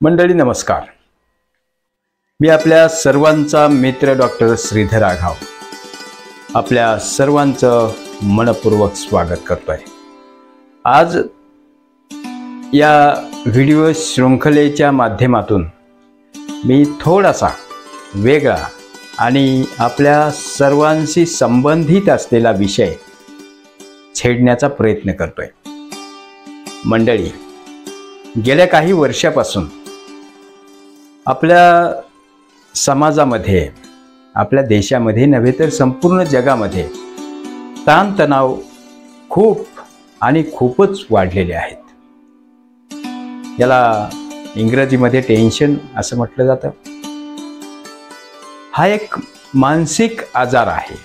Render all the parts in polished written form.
मंडळी नमस्कार. मी आपल्या सर्वांचा मित्र डॉक्टर श्रीधर आघाव आपल्या सर्वांचं मनपूर्वक स्वागत करतोय. आज या व्हिडिओ शृंखलेच्या माध्यमातून मी थोडासा वेगळा आणि आपल्या सर्वांशी संबंधित असलेला विषय छेडण्याचा प्रयत्न करतोय. मंडळी, गेल्या काही वर्षापासून आपल्या समाजामध्ये, आपल्या देशामध्ये नव्हे तर संपूर्ण जगामध्ये ताणतणाव खूपच वाढलेले आहेत. याला इंग्रजीमध्ये टेन्शन असं म्हटलं जातं. हा एक मानसिक आजार आहे.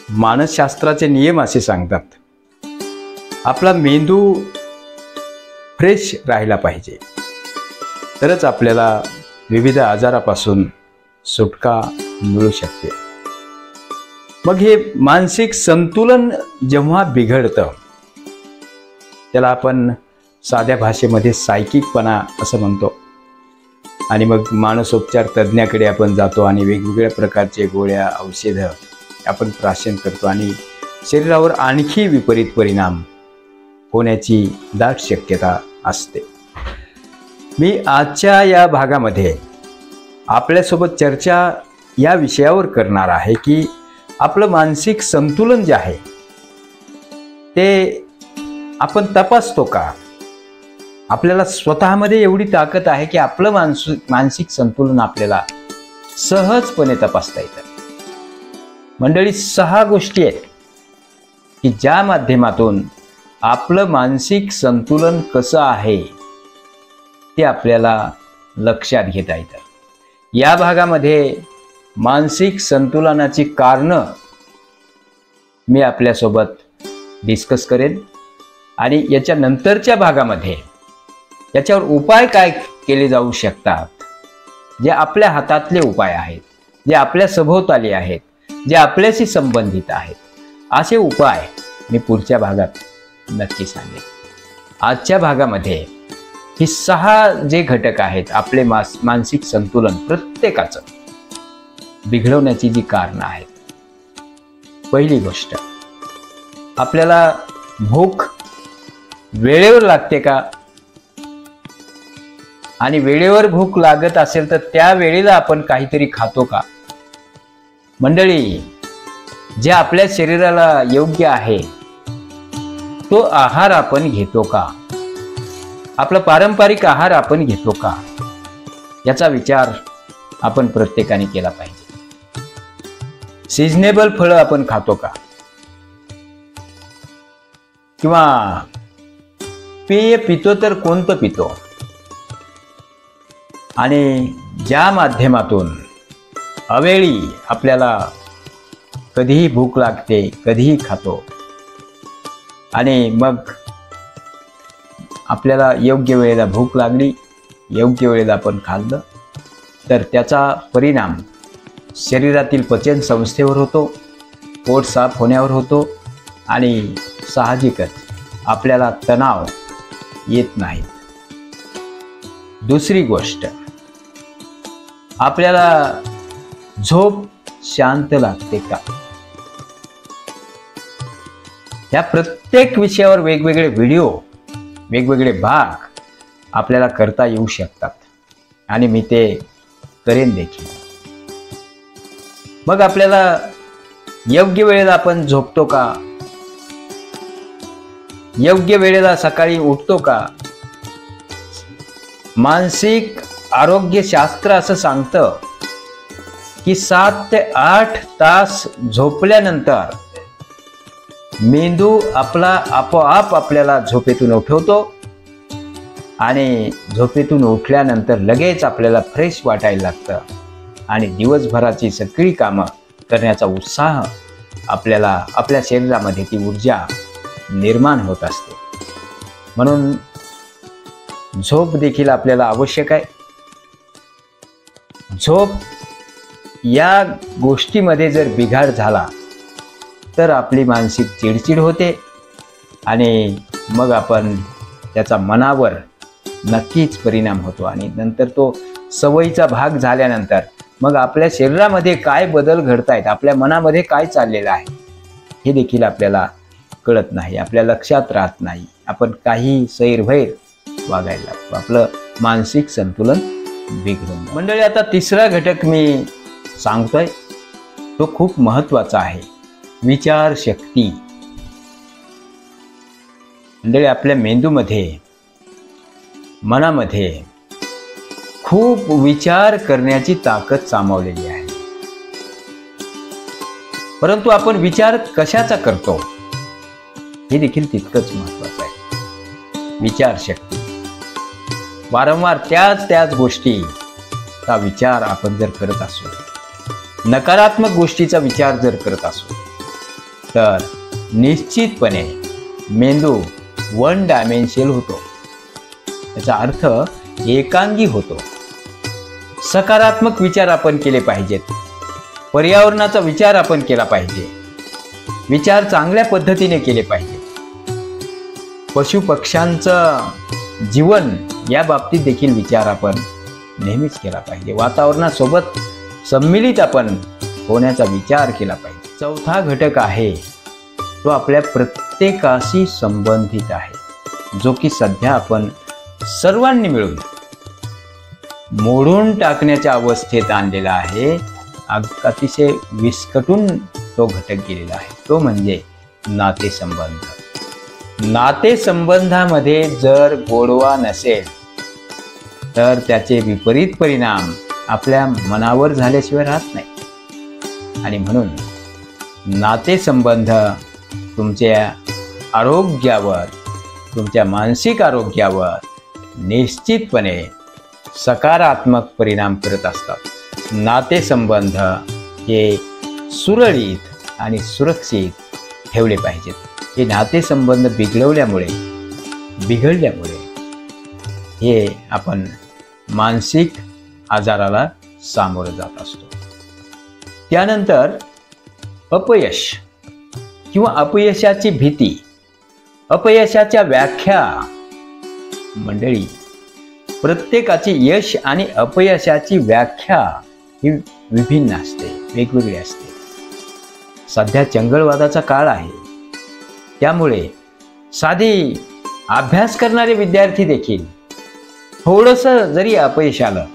मानसशास्त्राचे नियम असे सांगतात, आपला मेंदू फ्रेश राहिला पाहिजे, तरच आपल्याला विविध आजारापासून सुटका मिळू शकते. मग हे मानसिक संतुलन जेव्हा बिघडतं त्याला आपण साध्या भाषेमध्ये सायकिकपणा असं म्हणतो. आणि मग मानसोपचार तज्ज्ञाकडे आपण जातो आणि वेगवेगळ्या प्रकारचे गोळ्या औषधं आपण प्राशन करतो आणि शरीरावर आणखी विपरीत परिणाम होण्याची दाट शक्यता असते. मी आजच्या या भागामध्ये आपल्यासोबत चर्चा या विषयावर करणार आहे की आपलं मानसिक संतुलन जे आहे ते आपण तपासतो का? आपल्याला स्वतःमध्ये एवढी ताकद आहे की आपलं मानसिक संतुलन आपल्याला सहजपणे तपासता येतं. मंडळी, 6 गोष्टी आहेत की ज्या माध्यमातून आपलं मानसिक संतुलन कसं आहे ते आपल्याला लक्षात घेता येतं. या भागामध्ये मानसिक संतुलनाची कारणं मी आपल्यासोबत डिस्कस करेन आणि याच्या नंतरच्या भागामध्ये याच्यावर उपाय काय केले जाऊ शकतात, जे आपल्या हातातले उपाय आहेत, जे आपल्या सभोवताली आहेत, जे आपल्याशी संबंधित आहेत, असे उपाय मी पुढच्या भागात नक्की सांगेन. आजच्या भागामध्ये ही 6 जे घटक आहेत आपले मानसिक संतुलन प्रत्येकाचं बिघडवण्याची जी कारणं आहेत. पहिली गोष्ट, आपल्याला भूक वेळेवर लागते का? आणि वेळेवर भूक लागत असेल तर त्या वेळेला आपण काहीतरी खातो का? मंडळी, जे आपल्या शरीराला योग्य आहे तो आहार आपण घेतो का? आपला पारंपरिक आहार आपण घेतो का? याचा विचार आपण प्रत्येकाने केला पाहिजे. सीझनेबल फळं आपण खातो का? किंवा पेय पितो तर कोणतं पितो? आणि ज्या माध्यमातून अवेळी आपल्याला कधीही भूक लागते, कधीही खातो आणि मग आपल्याला योग्य वेळेला भूक लागली, योग्य वेळेला आपण खाल्लं तर त्याचा परिणाम शरीरातील पचन संस्थेवर होतो, पोट साफ होण्यावर होतो आणि साहजिकच आपल्याला तणाव येत नाही. दुसरी गोष्ट, आपल्याला झोप शांत लागते का? या प्रत्येक विषयावर वेगवेगळे व्हिडिओ, वेगवेगळे भाग आपल्याला करता येऊ शकतात आणि मी ते करेन देखील. मग आपल्याला योग्य वेळेला आपण झोपतो का? योग्य वेळेला सकाळी उठतो का? मानसिक आरोग्यशास्त्र असं सांगतं की 7 ते 8 तास झोपल्यानंतर मेंदू आपला आपोआप आपल्याला झोपेतून उठवतो आणि झोपेतून उठल्यानंतर लगेच आपल्याला फ्रेश वाटायला लागतं आणि दिवसभराची सगळी कामं करण्याचा उत्साह आपल्याला, आपल्या शरीरामध्ये ती ऊर्जा निर्माण होत असते. म्हणून झोप देखील आपल्याला आवश्यक आहे. झोप या गोष्टीमध्ये जर बिघाड झाला तर आपली मानसिक चिडचिड होते आणि मग आपण त्याचा मनावर नक्कीच परिणाम होतो आणि नंतर तो सवयीचा भाग झाल्यानंतर मग आपल्या शरीरामध्ये काय बदल घडतायत, आपल्या मनामध्ये काय चाललेलं आहे हे देखील आपल्याला कळत नाही, आपल्या लक्षात राहत नाही. आपण काही सैरभैर वागायला लागतो, आपलं मानसिक संतुलन बिघडून. मंडळी, आता तिसरा घटक मी सांगतोय तो खूप महत्वाचा आहे, विचारशक्ती. मंडळी, आपल्या मेंदूमध्ये, मनामध्ये खूप विचार करण्याची ताकद सामावलेली आहे. परंतु आपण विचार कशाचा करतो हे देखील तितकंच महत्वाचं आहे. विचारशक्ती. वारंवार त्याच गोष्टीचा विचार आपण जर करत असू, नकारात्मक गोष्टीचा विचार जर करत असू, तर निश्चितपणे मेंदू वन डायमेन्शनल होतो. याचा अर्थ एकांगी होतो. सकारात्मक विचार आपण केले पाहिजेत, पर्यावरणाचा विचार आपण केला पाहिजे, विचार चांगल्या पद्धतीने केले पाहिजे. पशु पक्ष्यांचं जीवन या बाबतीत देखील विचार आपण नेहमीच केला पाहिजे. वातावरणासोबत सम्मिलित आपण होण्याचा विचार केला पाहिजे. चौथा घटक आहे तो आपल्या प्रत्येकाशी संबंधित आहे, जो की सध्या आपण सर्वांनी मिळून मोडून टाकण्याच्या अवस्थेत आणलेला आहे. अतिशय विस्कटून तो घटक गेलेला आहे. तो म्हणजे नातेसंबंध. नातेसंबंधामध्ये जर गोडवा नसेल तर त्याचे विपरीत परिणाम आपल्या मनावर झाल्याशिवाय राहत नाही. आणि म्हणून नातेसंबंध तुमच्या आरोग्यावर, तुमच्या मानसिक आरोग्यावर निश्चितपणे सकारात्मक परिणाम करत असतात. नातेसंबंध हे सुरळीत आणि सुरक्षित ठेवले पाहिजेत. हे नातेसंबंध बिघडल्यामुळे हे आपण मानसिक आजाराला सामोरं जात असतो. त्यानंतर अपयश किंवा अपयशाची भीती, अपयशाच्या व्याख्या. मंडळी, प्रत्येकाची यश आणि अपयशाची व्याख्या ही विभिन्न असते, वेगवेगळी असते. सध्या चंगळवादाचा काळ आहे, त्यामुळे साधी अभ्यास करणारे विद्यार्थी देखील थोडंसं जरी अपयश आलं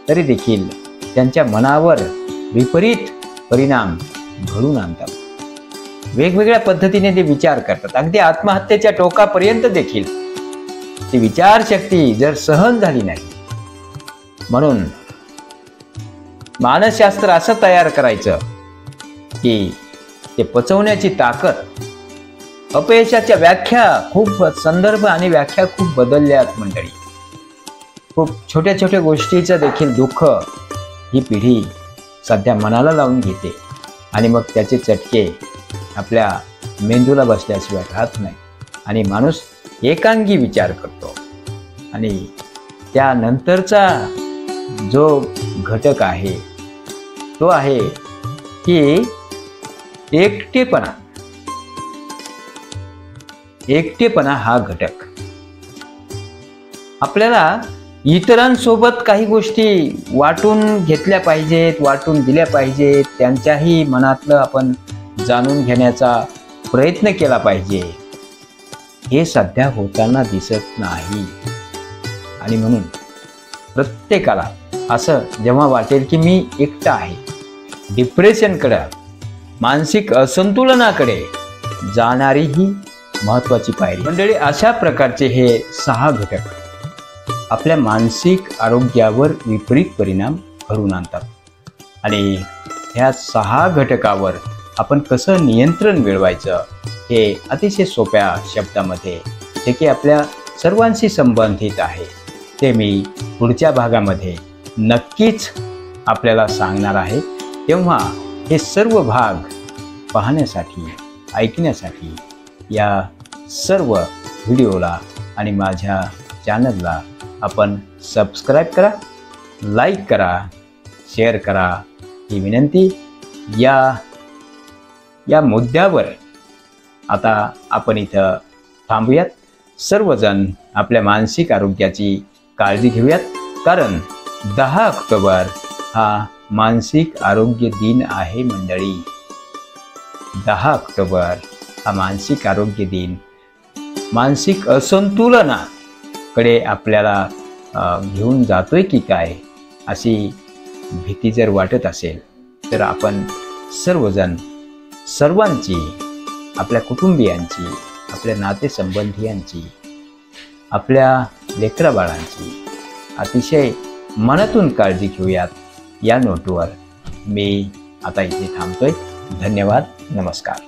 तरी देखील त्यांच्या मनावर विपरीत परिणाम घडून आणतात. वेगवेगळ्या पद्धतीने ते विचार करतात, अगदी आत्महत्येच्या टोकापर्यंत देखील. ती विचारशक्ती जर सहन झाली नाही, म्हणून मानसशास्त्र असं तयार करायचं की ते पचवण्याची ताकद. अपयशाच्या व्याख्या खूप, संदर्भ आणि व्याख्या खूप बदलल्यात मंडळी. खूप छोट्या छोट्या गोष्टीचं देखील दुःख ही पिढी सध्या मनाला लावून घेते आणि मग त्याचे चटके आपल्या मेंदूला बसल्याशिवाय राहत नाही आणि माणूस एकांगी विचार करतो. आणि त्यानंतरचा जो घटक आहे तो आहे की एकटेपणा. एकटेपणा हा घटक. आपल्याला इतरांसोबत काही गोष्टी वाटून घेतल्या पाहिजेत, वाटून दिल्या पाहिजेत, त्यांच्याही मनातलं आपण जाणून घेण्याचा प्रयत्न केला पाहिजे. हे सध्या होताना दिसत नाही. आणि म्हणून प्रत्येकाला असं जेव्हा वाटेल की मी एकटा आहे, डिप्रेशनकडे, मानसिक असंतुलनाकडे जाणारी ही महत्त्वाची पायरी. मंडळी, अशा प्रकारचे हे 6 घटक आपल्या मानसिक आरोग्यावर विपरीत परिणाम घडवून आणतात. आणि ह्या 6 घटकावर आपण कसं नियंत्रण मिळवायचं हे अतिशय सोप्या शब्दामध्ये, जे की आपल्या सर्वांशी संबंधित आहे, ते मी पुढच्या भागामध्ये नक्कीच आपल्याला सांगणार आहे. तेव्हा हे सर्व भाग पाहण्यासाठी, ऐकण्यासाठी या सर्व व्हिडिओला आणि माझ्या चॅनलला आपण सबस्क्राईब करा, लाईक करा, शेअर करा ही विनंती. या मुद्द्यावर आता आपण इथं थांबूयात. सर्वजण आपल्या मानसिक आरोग्याची काळजी घेऊयात, कारण 10 ऑक्टोबर हा मानसिक आरोग्य दिन आहे मंडळी. 10 ऑक्टोबर हा मानसिक आरोग्य दिन मानसिक असंतुलनाकडे आपल्याला घेऊन जातोय की काय अशी भीती जर वाटत असेल तर आपण सर्वजण सर्वांची, आपल्या कुटुंबियांची, आपल्या नातेसंबंधियांची, आपल्या लेकराबाळांची अतिशय मनातून काळजी घेऊयात. या नोटवर मी आता इथे थांबतोय. धन्यवाद. नमस्कार.